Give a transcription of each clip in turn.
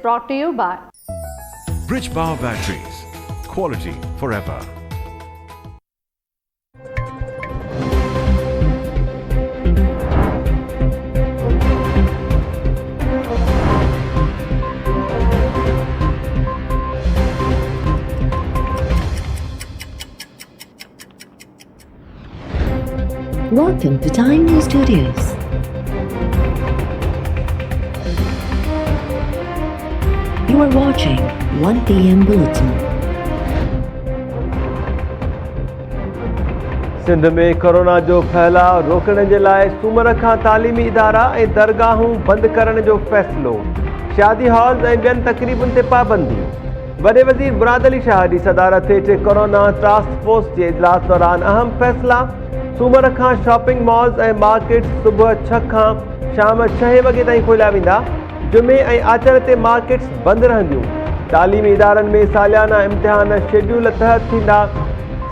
brought to you by Bridge Power Batteries. Quality forever. Welcome to Time News Studios. You are watching 1 PM Bulletin. Sindh में corona जो फैलाव रोकण जे लाइ सूमर खां तालीमी इदारा ऐं दरगाहूं बंदि करण जो फ़ैसिलो। शादी हॉल्स ऐं ॿियनि तक़रीबुनि ते पाबंदी। वॾे वज़ीर मुराद अली शाह जी सदारत हेठि कोरोना टास्क फोर्स जे इजलास दौरान अहम फ़ैसिला। सूमर खां शॉपिंग मॉल्स ऐं मार्केट्स सुबुह 6 खां शाम 6 वॻे ताईं खोलिया वेंदा। जुमे ऐं आचर ते मार्केट्स बंदि रहंदियूं। तालीमी इदारनि में सालियाना इम्तिहान शेड्यूल तहत थींदा।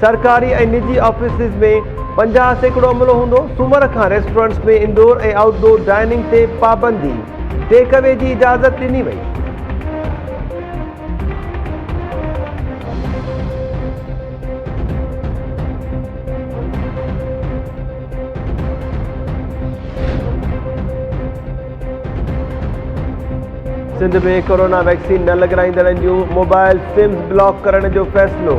सरकारी ऐं निजी ऑफिसिस में 50% अमलो हूंदो। सूमर खां रेस्टोरेंट्स में इंडोर ऐं आउटडोर डाइनिंग ते पाबंदी। टेक अवे जी इजाज़त ॾिनी वई। सिंध में कोरोना वैक्सीन न लॻाराईंदड़नि जूं मोबाइल सिम्स ब्लॉक करण जो फ़ैसिलो।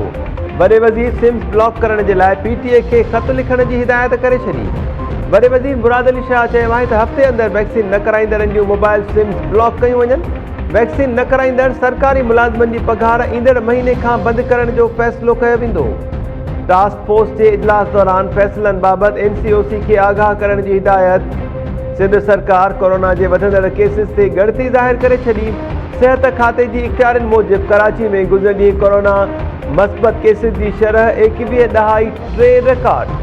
वॾे वज़ीर सिम्स ब्लॉक करण जे लाइ PTA खे ख़त लिखण जी हिदायत करे छॾी। वॾे वज़ीर मुराद अली शाह चयो आहे त हफ़्ते अंदरि वैक्सीन न कराईंदड़नि जूं मोबाइल सिम्स ब्लॉक कयूं वञनि। वैक्सीन न कराईंदड़ सरकारी मुलाज़िमनि जी पघार ईंदड़ महीने खां बंदि करण जो फ़ैसिलो कयो वेंदो। टास्क फोर्स जे इजलास दौरान फ़ैसिलनि बाबति NCOC खे आगाह करण जी हिदायत। सिंध सरकार कोरोना जे वधंदड़ केसिस ते ॻणती ज़ाहिर करे छॾी। सिहत खाते जी इख़्तियारनि मूजिबि कराची में गुज़िरियल ॾींहुं कोरोना मस्बत केसिस जी शरह 21.3 रिकॉर्ड।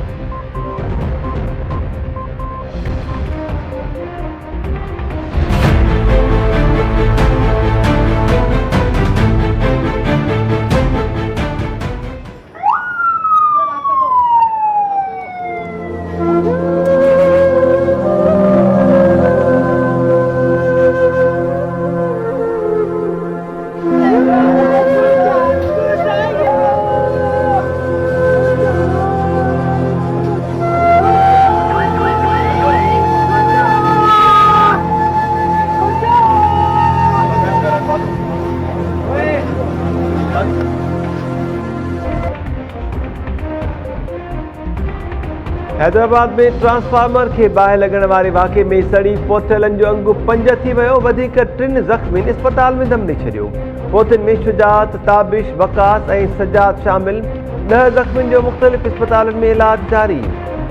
हैदराबाद में ट्रांसफार्मर के बाहि लॻण वारे वाक़े में सड़ी पोथलनि जो अंगु 5 थी वियो। वधीक 3 ज़ख़्मी अस्पताल में दम ॾेई छॾियो। पोथनि में शुजात, ताबिश, वकास ऐं सजाद शामिल। 10 ज़ख़्मियुनि जो मुख़्तलिफ़ अस्पतालनि में इलाज जारी।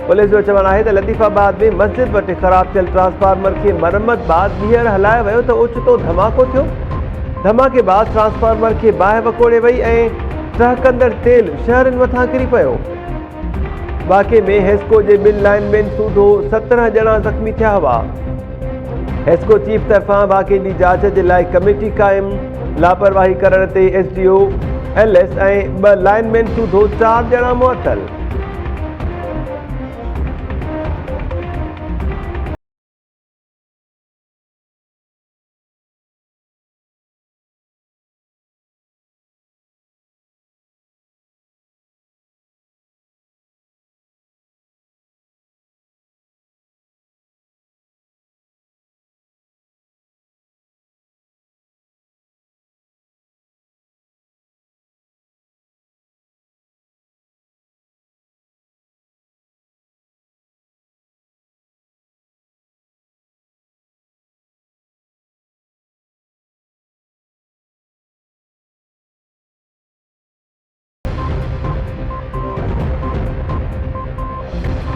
पुलिस जो चवणु आहे त लतीफ़ाबाद में मस्जिद वटि ख़राब थियल ट्रांसफार्मर खे मरम्मत बाद ॿीहर हलायो वियो त ओचितो धमाको थियो। धमाके बाद ट्रांसफार्मर खे बाहि वकोड़े वई ऐं टहकंदड़ तेल शहरनि मथां किरी पियो। वाक़े में हेस्को जे 2 लाइनमैन सूधो 17 ॼणा ज़ख़्मी थिया हुआ। हेस्को चीफ तरफ़ां वाक़े जी जांच जे लाइ कमेटी क़ाइम। लापरवाही करण ते SDO LS ऐं 2 लाइनमैन सूधो 4 ॼणा मुअतल।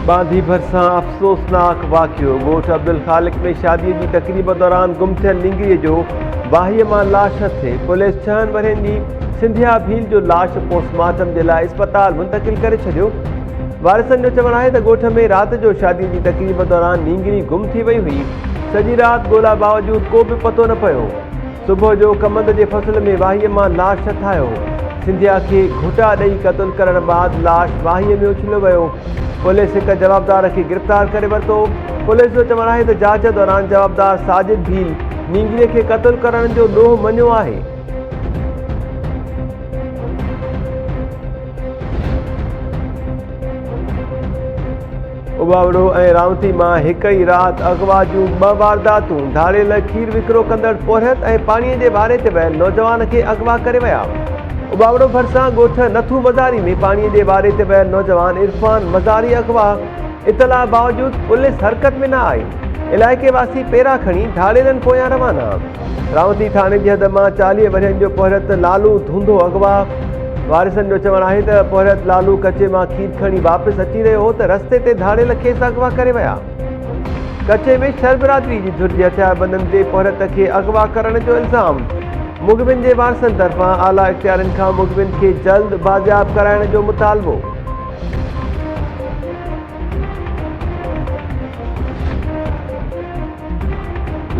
बांधी भरिसां अफ़सोसनाक वाक़ियो। ॻोठ अब्दुल ख़ालिक में शादीअ जी तक़रीब दौरान गुम थियल नींगरीअ जो बाहीअ मां लाश हथे। पुलिस 6 वरनि जी सिंधिया भील जो लाश पोस्टमार्टम जे लाइ अस्पताल मुंतक़िल करे छॾियो। वारिसनि जो चवणु आहे त ॻोठ में राति जो शादीअ जी तक़रीब दौरान नींगरी गुम थी वई हुई। सॼी राति ॻोल्हा बावजूद को बि पतो न पियो। सुबुह जो कमंद जे फसल में वाहीअ मां लाश हथायो। सिंधिया के घुटा ॾेई क़तल करण बाद लाश वाहीअ में उछलियो वियो। पुलिस एक जवाबदार के गिरफ्तार करे वरितो। पुलिस जो चवणु आहे त जांच दौरान जवाबदार साजिद भील नींगीअ खे क़त्ल करण जो ॾोह मञियो आहे। उबावड़ो ऐं रावती मां हिक ई राति अगवा जूं 2 वारदातूं। धाड़ियल खीर विकिरो कंदड़ पोरहत ऐं पाणीअ जे वारे ते वियल नौजवान खे अगवा करे विया। उबावड़ो भरिसां ॻोठ नथू मज़ारी में पाणीअ जे वारे ते वियल नौजवान इरफान मज़ारी अगवा। इतला बावजूद पुलिस हरकत में न आई। इलाइक़े वासी पेरा खणी धाड़ियलनि पोयां रवाना। रावती थाणे जी हद मां 40 वरियनि जो पोरहत लालू धूंधो अगवा। वारिसनि जो चवणु आहे त पोरहत लालू कचे मां खीर खणी वापसि अची रहियो हो त रस्ते ते धाड़ियल खेसि अगवा करे विया। कचे में शर बिरादरी जी धुर जे हथियारबंदनि ते पोरहत खे अगवा करण जो इल्ज़ाम। मुग़बिन जे वारिसनि तरफ़ां आला इख़्तियारनि खां मुग़बिन खे जल्द बाज़ियाब कराइण जो मुतालबो।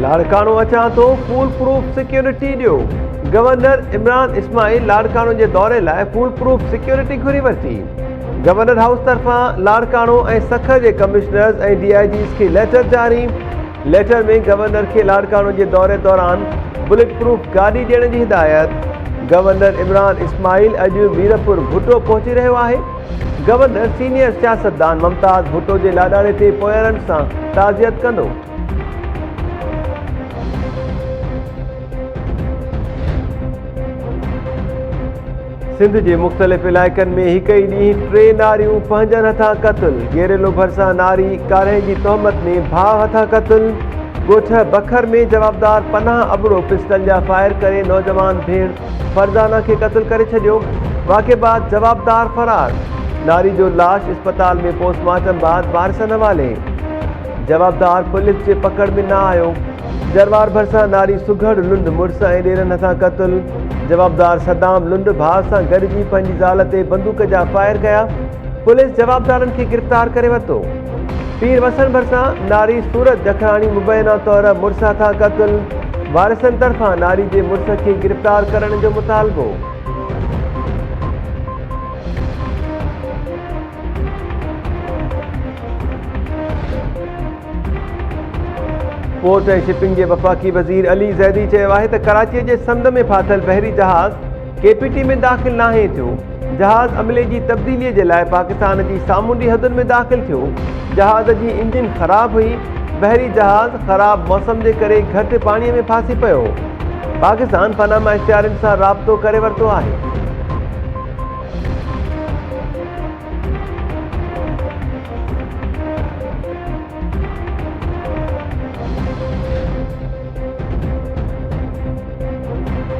लाड़काणो अचां थो, फूल प्रूफ सिक्योरिटी ॾियो। गवर्नर इमरान इस्माइल लाड़काणो जे दौरे लाइ फूल प्रूफ सिक्योरिटी घुरी वरिती। गवर्नर हाउस तरफ़ां लाड़काणो ऐं सखर जे कमिश्नर्स ऐं DIGs खे लेटर जारी। लेटर में गवर्नर खे लाड़काणो जे दौरे दौरान बुलेट प्रूफ गाॾी ॾियण जी हिदायत। गवर्नर इमरान इस्माइल अॼु मीरपुर भुटो पहुची रहियो आहे। गवर्नर सीनियर सियासतदान मुमताज़ भुटो जे लाॾाणे ते पोयरनि सां ताज़ियत कंदो। सिंध जे मुख़्तलिफ़ इलाइक़नि में हिक ई ॾींहुं 3 नारियूं पंहिंजनि हथां क़त्ल। गेरेलो भरिसां नारी कारह जी तहमत में भाउ हथां क़त्ल। ॻोठ बखर में जवाबदार पनाह अबड़ो पिस्टल जा फायर करे नौजवान भेण फरज़ाना खे क़त्ल करे छॾियो। वाक़े बाद जवाबदार फरार। नारी जो लाश अस्पताल में पोस्टमार्टम बाद वारिसनि हवाले। जवाबदार पुलिस जे पकड़ में न आयो। जरवार भरिसां नारी सुघड़ लुंड मुड़ुस ऐं ॾेरनि हथां क़त्ल। जवाबदार सदाम लुंड भाउ सां गॾिजी पंहिंजी ज़ाल ते बंदूक जा फायर कया। पुलिस जवाबदारनि खे गिरफ़्तार करे वरितो। पीर वसन भरिसां नारी सूरत जखराणी मुबैना तौर मुड़ुस हथां क़त्ल। वारिसनि तरफ़ां नारी जे मुड़ुस खे गिरफ़्तार करण जो मुतालबो। पोर्ट ऐं शिपिंग जे वफ़ाक़ी वज़ीर अली ज़ैदी चयो आहे त कराचीअ जे समुंड में फाथल बहरी जहाज़ KPT में दाख़िल नाहे थियो। जहाज़ अमले जी तब्दीलीअ जे लाइ पाकिस्तान जी सामूंडी हदुनि में दाख़िल थियो। जहाज़ जी इंजन ख़राब हुई। बहरी जहाज़ ख़राब मौसम जे करे घटि पाणीअ में फासी पियो। पाकिस्तान पनामा इख़्तियारनि सां राब्तो करे वरितो आहे।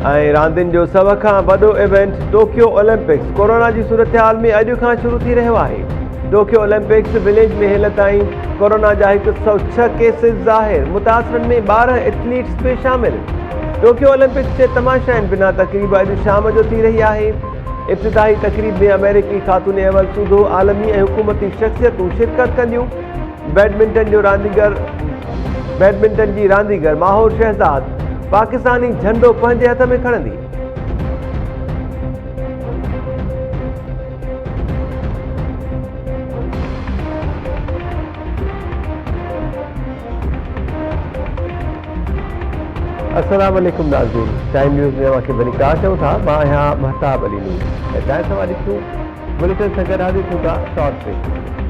ऐं रांदियुनि जो सभ खां वॾो इवेंट टोक्यो ओलंपिक्स कोरोना जी सूरत में अॼु खां शुरू थी रहियो आहे। टोक्यो ओलंपिक्स विलेज में हेल ताईं कोरोना जा 106 केसिस ज़ाहिर। मुतासिरनि में 12 एथलीट्स बि शामिल। टोक्यो ओलंपिक्स जे तमाशाइनि बिना तक़रीब अॼु शाम जो थी रही आहे। इब्तिदाई तक़रीब में अमेरिकी ख़ातून अवल सूदो आलमी ऐं हुकूमती शख़्सियतूं शिरकत कंदियूं। बैडमिंटन जी रांदीगर माहौर शहज़ाद पाकिस्तानी झंडो पंहिंजे हथ में खणंदी। अस्सलाम वालेकुम नाज़रीन, टाइम न्यूज़ में तव्हांखे वरी चऊं था। मां आहियां महताब अली नूर ऐं तव्हां ॾिसूं बुलेटिन सां गॾु हाज़िर थियूं था शॉर्ट ब्रेक।